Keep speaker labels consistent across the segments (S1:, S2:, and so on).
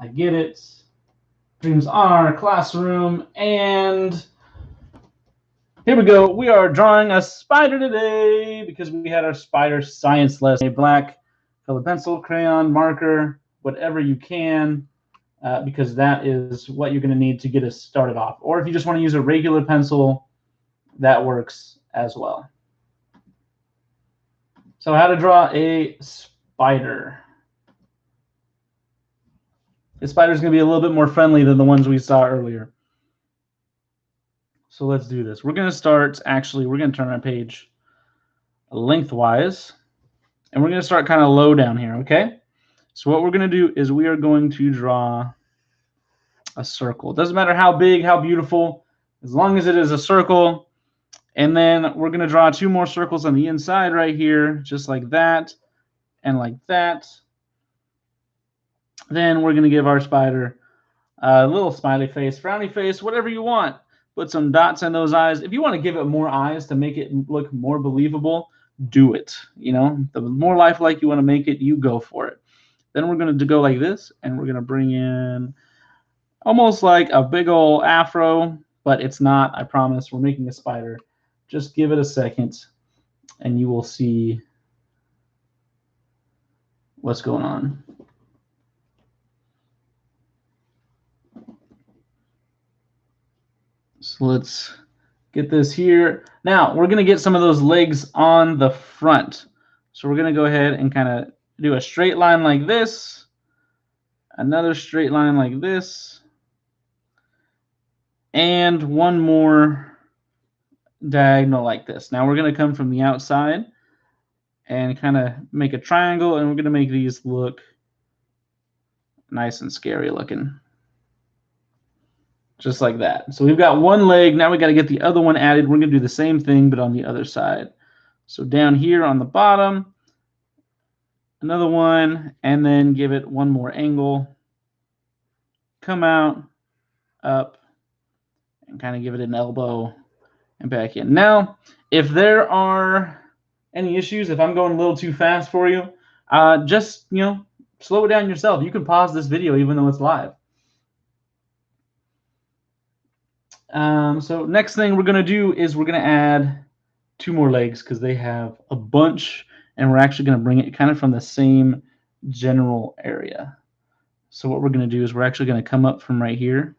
S1: I get it. Dreams are classroom, and here we go. We are drawing a spider today because we had our spider science lesson. A black colored pencil, crayon, marker, whatever you can, because that is what you're going to need to get us started off. Or if you just want to use a regular pencil, that works as well. So how to draw a spider. The spider is going to be a little bit more friendly than the ones we saw earlier. So let's do this. We're going to start, actually, we're going to turn our page lengthwise, and we're going to start kind of low down here, okay? So what we're going to do is we are going to draw a circle. It doesn't matter how big, how beautiful, as long as it is a circle. And then we're going to draw 2 more circles on the inside right here, just like that and like that. Then we're going to give our spider a little smiley face, frowny face, whatever you want. Put some dots in those eyes. If you want to give it more eyes to make it look more believable, do it. You know, the more lifelike you want to make it, you go for it. Then we're going to go like this, and we're going to bring in almost like a big old afro, but it's not, I promise. We're making a spider. Just give it a second, and you will see what's going on. So let's get this here. Now, we're going to get some of those legs on the front. So we're going to go ahead and kind of do a straight line like this, another straight line like this, and one more diagonal like this. Now we're going to come from the outside and kind of make a triangle, and we're going to make these look nice and scary looking. Just like that. So we've got one leg. Now we got to get the other one added. We're going to do the same thing, but on the other side. So down here on the bottom, another one, and then give it one more angle. Come out, up, and kind of give it an elbow and back in. Now, if there are any issues, if I'm going a little too fast for you, just, slow it down yourself. You can pause this video even though it's live. So next thing we're going to do is we're going to add 2 more legs because they have a bunch, and we're actually going to bring it kind of from the same general area. So what we're going to do is we're actually going to come up from right here.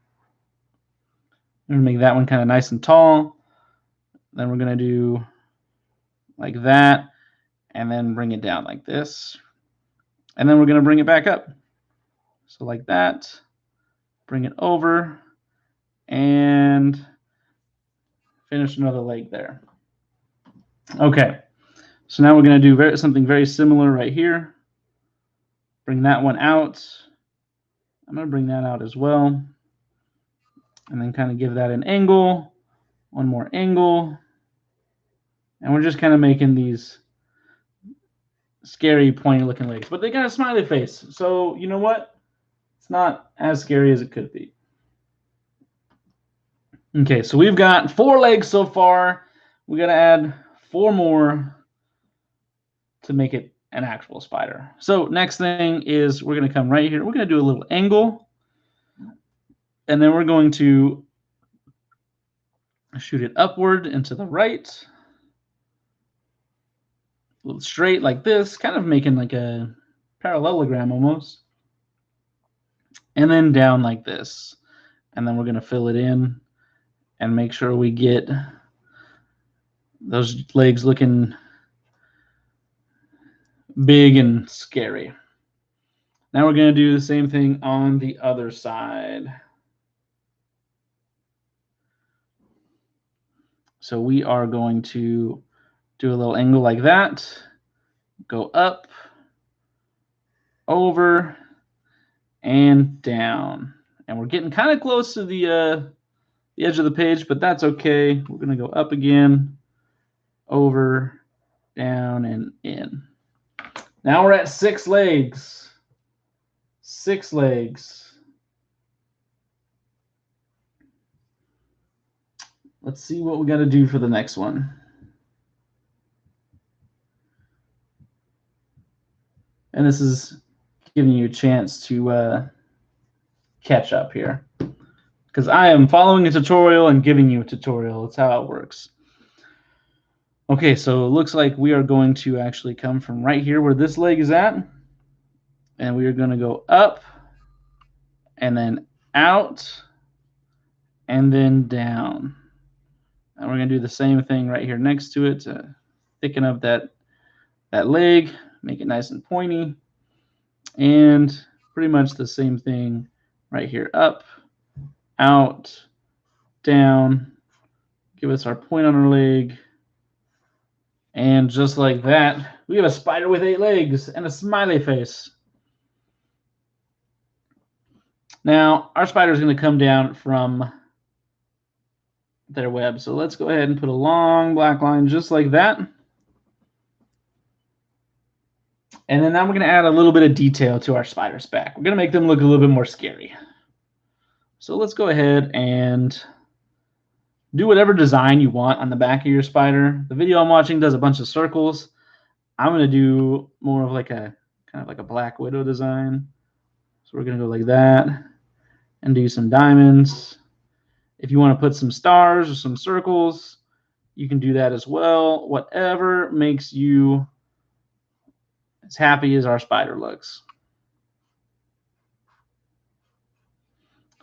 S1: We're going to make that one kind of nice and tall. Then we're going to do like that, and then bring it down like this. And then we're going to bring it back up. So like that, bring it over, and finish another leg there. Okay, so now we're going to do something very similar right here. Bring that one out. I'm going to bring that out as well. And then kind of give that an angle, one more angle. And we're just kind of making these scary, pointy looking legs. But they got a smiley face. So you know what? It's not as scary as it could be. Okay, so we've got 4 legs so far. We got to add 4 more to make it an actual spider. So next thing is we're going to come right here. We're going to do a little angle. And then we're going to shoot it upward and to the right. A little straight like this, kind of making like a parallelogram almost. And then down like this. And then we're going to fill it in and make sure we get those legs looking big and scary. Now we're going to do the same thing on the other side. So we are going to do a little angle like that, go up, over, and down. And we're getting kind of close to the edge of the page, but that's okay. We're going to go up again, over, down, and in. Now we're at 6 legs. 6 legs. Let's see what we got to do for the next one. And this is giving you a chance to catch up here, because I am following a tutorial and giving you a tutorial. That's how it works. Okay, so it looks like we are going to actually come from right here where this leg is at, and we are going to go up and then out and then down. And we're going to do the same thing right here next to it to thicken up that leg, make it nice and pointy, and pretty much the same thing right here, up, out, down, give us our point on our leg, and just like that, we have a spider with 8 legs and a smiley face. Now, our spider is going to come down from their web, so let's go ahead and put a long black line just like that. And then now we're going to add a little bit of detail to our spider's back. We're going to make them look a little bit more scary. So let's go ahead and do whatever design you want on the back of your spider. The video I'm watching does a bunch of circles. I'm going to do more of like a kind of like a Black Widow design. So we're going to go like that and do some diamonds. If you want to put some stars or some circles, you can do that as well. Whatever makes you as happy as our spider looks.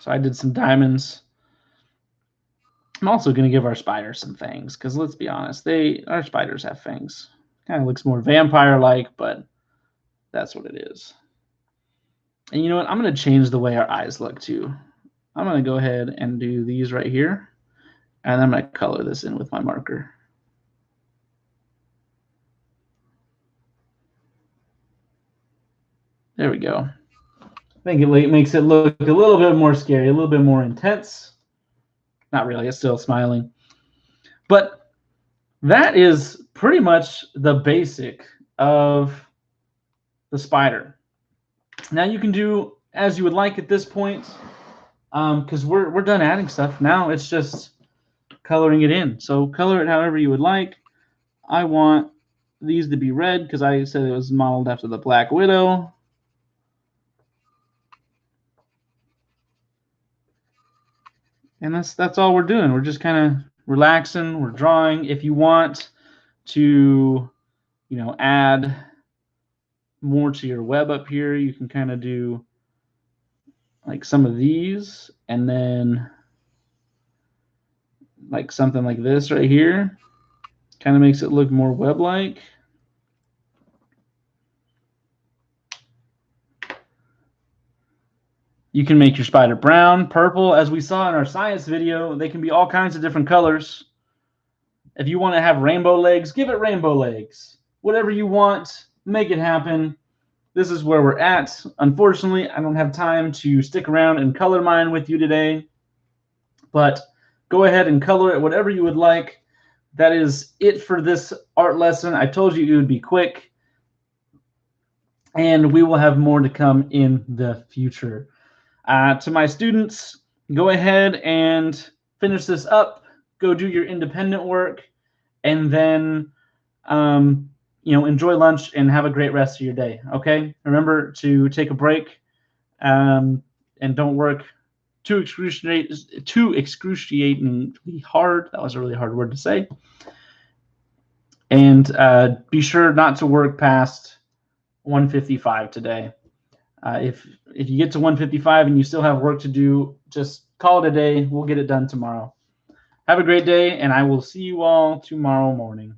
S1: So I did some diamonds. I'm also going to give our spiders some fangs, because let's be honest, our spiders have fangs. Kind of looks more vampire-like, but that's what it is. And you know what? I'm going to change the way our eyes look too. I'm going to go ahead and do these right here, and I'm going to color this in with my marker. There we go. I think it makes it look a little bit more scary, a little bit more intense. Not really, it's still smiling. But that is pretty much the basic of the spider. Now you can do as you would like at this point, because we're done adding stuff. Now it's just coloring it in. So color it however you would like. I want these to be red because I said it was modeled after the Black Widow. And that's all we're doing. We're just kind of relaxing. We're drawing. If you want to, add more to your web up here, you can kind of do like some of these, and then like something like this right here. Kind of makes it look more web-like. You can make your spider brown, purple. As we saw in our science video, they can be all kinds of different colors. If you want to have rainbow legs, give it rainbow legs. Whatever you want, make it happen. This is where we're at. Unfortunately, I don't have time to stick around and color mine with you today. But go ahead and color it whatever you would like. That is it for this art lesson. I told you it would be quick. And we will have more to come in the future. To my students, go ahead and finish this up. Go do your independent work, and then enjoy lunch and have a great rest of your day. Okay, remember to take a break, and don't work too excruciatingly hard. That was a really hard word to say. And be sure not to work past 1:55 today. If you get to 1:55 and you still have work to do, just call it a day. We'll get it done tomorrow. Have a great day, and I will see you all tomorrow morning.